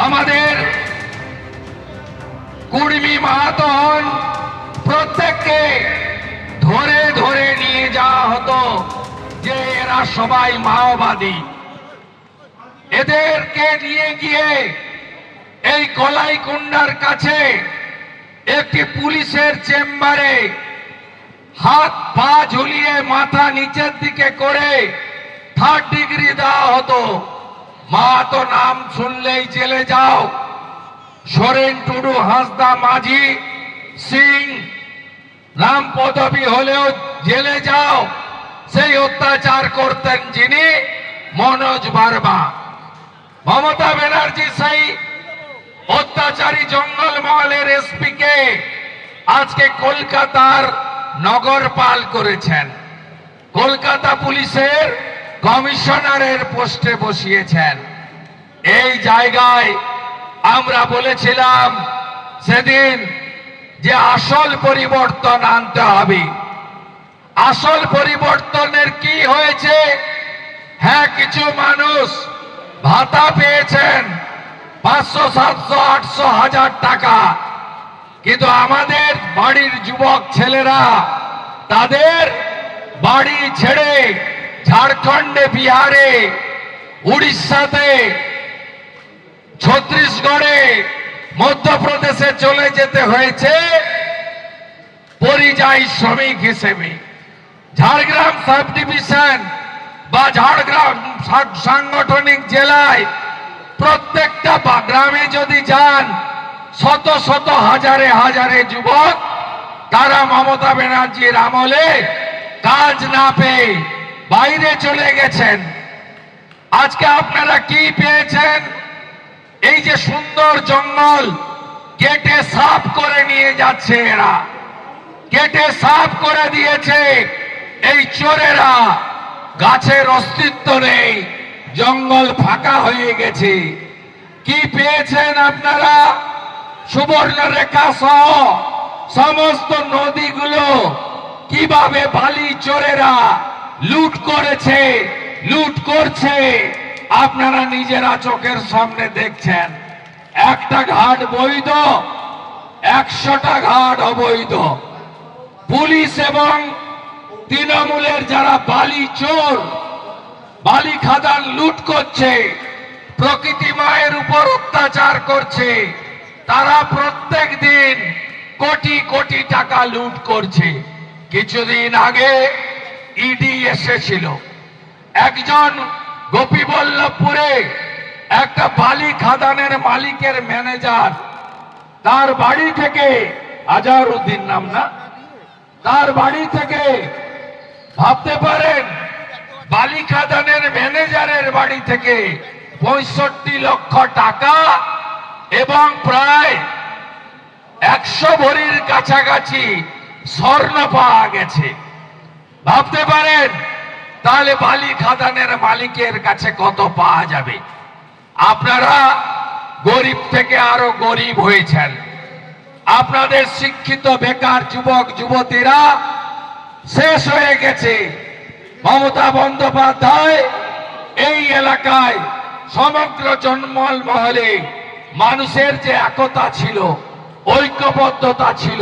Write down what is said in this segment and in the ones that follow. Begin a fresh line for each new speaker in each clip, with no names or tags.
আমাদের কুর্মী মাহাতো হন, প্রত্যেককে ধরে ধরে নিয়ে যাওয়া হতো যে এরা সবাই মাওবাদী। এদেরকে নিয়ে গিয়ে এই কলাইকুণ্ডার কাছে একটি পুলিশের চেম্বারে হাত পা ঝুলিয়ে মাথা নিচের দিকে করে 3rd ডিগ্রি দেওয়া হতো। মাহাতো নাম শুনলেই জেলে যাও, সোরেন, টুডু, হাঁসদা, মাঝি, সিং নাম পদবী হলেও জেলে যাও। সেই অত্যাচার করতেন যিনি, মনোজ বার্মা। মমতা ব্যানার্জি সেই অত্যাচারী জঙ্গলমহলের এসপি কে আজকে কলকাতার নগরপাল করেছেন, কলকাতা পুলিশের কমিশনারের পোস্টে বসিয়েছেন। এই জায়গায় আমরা বলেছিলাম সেদিন যে আসল পরিবর্তন আনতে হবে। আসল পরিবর্তনের কি হয়েছে? হ্যাঁ, কিছু মানুষ ভাতা পেয়েছেন 500, 700, 800, 1000 টাকা, কিন্তু আমাদের বাড়ির যুবক ছেলেরা তাদের বাড়ি ছেড়ে ঝাড়খণ্ডে, বিহারে, উড়িষ্যাতে, ছত্তিশগড়ে, মধ্যপ্রদেশে চলে যেতে হয়েছে পরিযায়ী শ্রমিক হিসেবে। ঝাড়গ্রাম সাব ডিভিশন বা ঝাড়গ্রাম সাংগঠনিক জেলায় প্রত্যেকটা গ্রামে যদি যান, শত শত হাজারে হাজারে যুবক তারা মমতা ব্যানার্জির আমলে কাজ না পেয়ে বাইরে চলে গেছেন। আজকে আপনারা কি পেয়েছেন? এই যে সুন্দর জঙ্গল কেটে সাফ করে নিয়ে যাচ্ছে এরা, কেটে সাফ করে দিয়েছে এই চোরেরা। গাছের অস্তিত্ব নেই, জঙ্গল ফাঁকা হয়ে গেছে। কি পেয়েছেন আপনারা? সুবর্ণরেখা সহ সমস্ত নদীগুলো কিভাবে বালি চোরেরা লুট করেছে, লুট করছে, আপনারা নিজেরা চোখের সামনে দেখছেন। একটা ঘাট বৈধ, 100টা ঘাট অবৈধ। পুলিশ এবং তৃণমূলের যারা বালি চোর, বালি খাদান লুট করছে, প্রকৃতি মায়ের উপর অত্যাচার করছে, তারা প্রত্যেক দিন কোটি কোটি টাকা লুট করছে। কিছুদিন আগে ইডি এসেছিল, একজন গোপীবল্লভপুরে একটা বালি খাদানের মালিকের ম্যানেজার, তার বাড়ি থেকে, আজহারউদ্দিন নাম না, তার বাড়ি থেকে ভাবতে পারেন বালি খাদানের ম্যানেজারের বাড়ি থেকে 65 লক্ষ টাকা এবং প্রায় 100 ভরির কাছাকাছি স্বর্ণ পাওয়া গেছে। ভাবতে পারেন তাহলে বালি খাদানের মালিকের কাছে কত পাওয়া যাবে। আপনারা গরিব থেকে আরো গরিব হয়েছেন। আপনাদের শিক্ষিত বেকার যুবক যুবতীরা শেষ হয়ে গেছে। মমতা বন্দ্যোপাধ্যায় এই এলাকায় সমগ্র জঙ্গলমহলে মানুষের যে একতা ছিল, ঐক্যবদ্ধতা ছিল,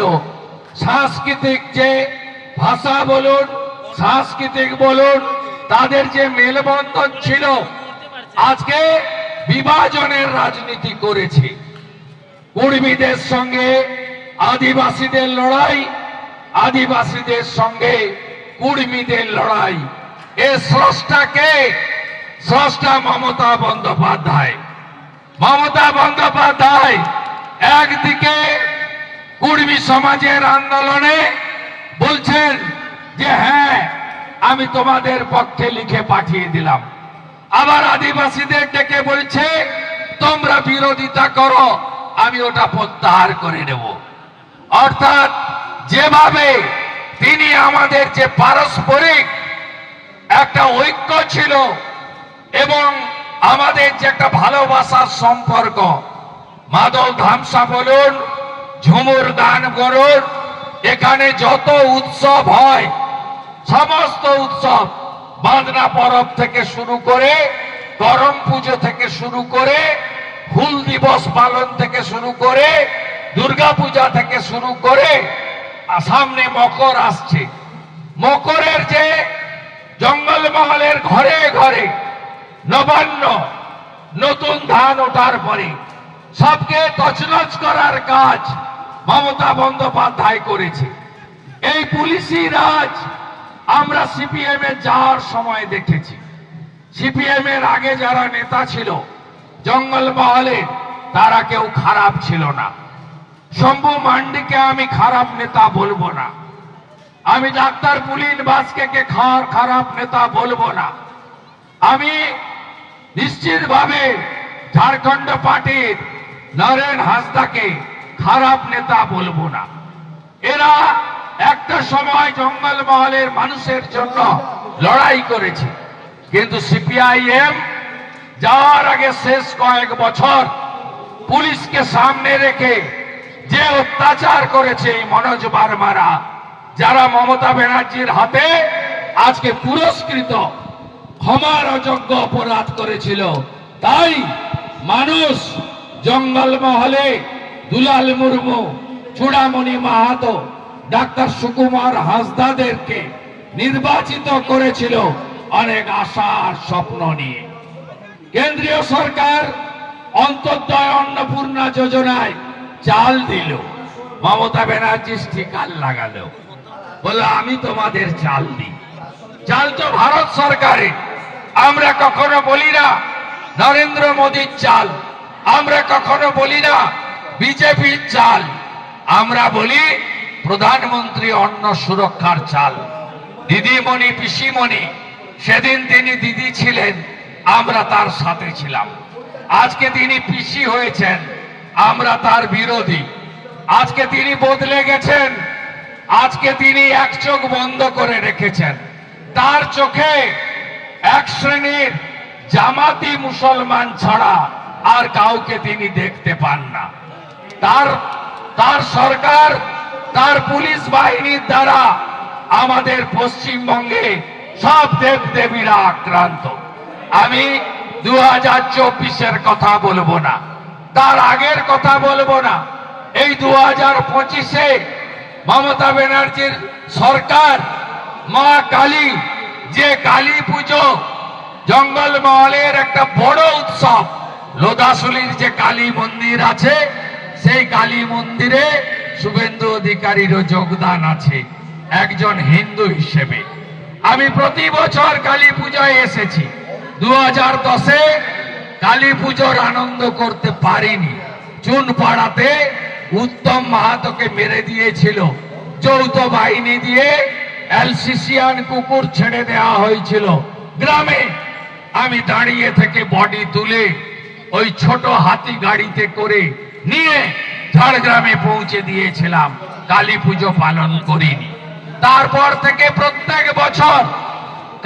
সাংস্কৃতিক যে ভাষা বলুন, সাংস্কৃতিক বলুন, তাদের যে মেলবন্ধন ছিল, আজকে বিভাজনের রাজনীতি করেছে। কুর্মীদের সঙ্গে আদিবাসীদের লড়াই, আদিবাসীদের সঙ্গে কুর্মীদের লড়াই। এ স্রষ্টাকে, স্রষ্টা মমতা বন্দ্যোপাধ্যায়। মমতা বন্দ্যোপাধ্যায় একদিকে কুর্মী সমাজের আন্দোলনে বলছেন যে হ্যাঁ আমি তোমাদের পক্ষে লিখে পাঠিয়ে দিলাম, আবার আদিবাসীদের ডেকে বলছে তোমরা বিরোধিতা করো, আমি ওটা প্রত্যাহার করে নেব। অর্থাৎ যেভাবে তিনি আমাদের যে পারস্পরিক একটা ঐক্য ছিল এবং আমাদের যে একটা ভালোবাসার সম্পর্ক, মাদল ধামসা বলুন, ঝুমুর গান বলুন, এখানে যত উৎসব হয়, সমস্ত উৎসব, বাঁধনা পরব থেকে শুরু করে, করম পুজো থেকে শুরু করে, হুলদি দিবস পালন থেকে শুরু করে দুর্গাপূজা থেকে শুরু করে সামনে মকর আসছে। মকরের যে জঙ্গলমহলের ঘরে ঘরে নবান্ন নতুন ধান ওঠার পরে সবকে তছনছ করার কাজ মমতা বন্দ্যোপাধ্যায় করেছে। এই পুলিশি রাজ আমরা সিপিএম এ যাওয়ার সময় দেখেছি। সিপিএম এর আগে যারা নেতা ছিল জঙ্গলমহলে তারা কেউ খারাপ ছিল না। শম্ভু মান্ডিকে আমি খারাপ নেতা বলবো না, আমি ডাক্তার পুলিন বাস্কেকে খারাপ নেতা বলবো না, আমি নিশ্চিতভাবে ঝাড়খণ্ড পার্টির নরেন হাসদাকে খারাপ নেতা বলবো না। এরা একটা সময় জঙ্গলমহলের মানুষের জন্য লড়াই করেছে, কিন্তু সিপিআইএম যাওয়ার আগে শেষ কয়েক বছর পুলিশকে সামনে রেখে যে অত্যাচার করেছে এই মনোজ বার্মারা, যারা মমতা ব্যানার্জির হাতে আজকে পুরস্কৃত ক্ষমার অযোগ্য অপরাধ করেছিল, তাই মানুষ জঙ্গলমহলে দুলাল মুর্মু, চূড়ামণি মাহাতো, ডাক্তার সুকুমার হাসদাদেরকে নির্বাচিত করেছিল অনেক আশা আর স্বপ্ন নিয়ে। কেন্দ্রীয় সরকার অন্তর্দয় অন্নপূর্ণা যোজনায় চাল দিল, মমতা ব্যানার্জি স্টিকার লাগালো, বলে আমি তোমাদের চাল দিই। চাল তো ভারত সরকারের, আমরা কখনো বলি না নরেন্দ্র মোদীর চাল, আমরা কখনো বলি না বিজেপির চাল, আমরা বলি প্রধানমন্ত্রী অন্ন সুরক্ষার চাল। দিদিমণি পিসিমণি, সেদিন তিনি দিদি ছিলেন, আমরা তার সাথে ছিলাম। আজকে তিনি পিসি হয়েছেন, আমরা তার বিরোধী। আজকে তিনি বদলে গেছেন, আজকে তিনি এক চোখ বন্ধ করে রেখেছেন। তার চোখে এক শ্রেণীর জামাতি মুসলমান ছাড়া আর কাউকে তিনি দেখতে পান না। তার সরকার, তার পুলিশ বাহিনীর দ্বারা আমাদের পশ্চিমবঙ্গে সব দেবদেবীরা আক্রান্ত। আমি 2024-এর কথা বলবো না, তার আগের কথা বলবো না, এই 2025-এ মমতা ব্যানার্জির সরকার মা কালী, যে কালী পুজো জঙ্গলমহলের একটা বড় উৎসব, লোধাশুলির যে কালী মন্দির আছে সেই কালী মন্দিরে শুভেন্দু অধিকারীরও যোগদান আছে একজন হিন্দু হিসেবে। আমি প্রতি বছর কালী পূজায় এসেছি। 2010-এ কালী পুজোর আনন্দ করতে পারিনি, চুনপাড়াতে উত্তম মাহাতোকে মেরে দিয়েছিল, যৌথ বাহিনী দিয়ে এলসিসিয়ান কুকুর ছেড়ে দেওয়া হয়েছিল গ্রামে। আমি দাঁড়িয়ে থেকে বডি তুলে ওই ছোট হাতি গাড়িতে করে নিয়ে ঝাড়গ্রামে পৌঁছে দিয়েছিলাম, কালী পুজো পালন করিনি। তারপর থেকে প্রত্যেক বছর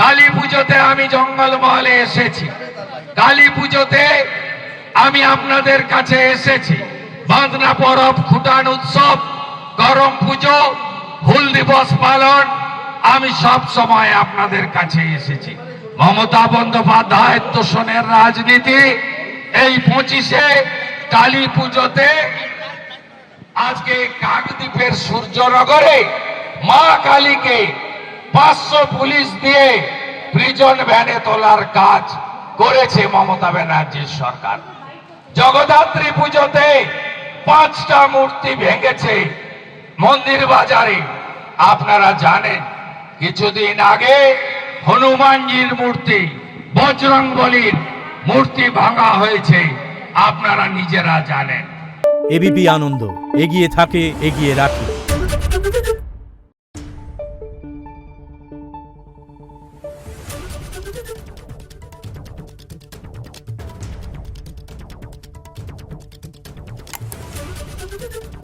কালী পুজোতে আমি জঙ্গলমহলে এসেছি, কালী পুজোতে আমি আপনাদের কাছে এসেছি। বাঁধনা পরব, খুঁটান উৎসব, করম পুজো, হুল দিবস পালন, আমি সব সময় আপনাদের কাছে এসেছি। মমতা বন্দ্যোপাধ্যায় তোষণের রাজনীতি এই 25-এ কালী পুজোতে আজকে কাকদ্বীপের সূর্যনগরে মা কালীকে 500 পুলিশ দিয়ে প্রিজন ভ্যানে তোলার কাজ করেছে মমতা ব্যানার্জির সরকার। জগদ্ধাত্রী পুজোতে 5টা মূর্তি ভেঙেছে মন্দির বাজারে। আপনারা জানেন কিছুদিন আগে হনুমানজির মূর্তি, বজরংবলীর মূর্তি ভাঙা হয়েছে, আপনারা নিজেরা জানেন।
এবিপি আনন্দ, এগিয়ে থাকে, এগিয়ে রাখে।
Thank you.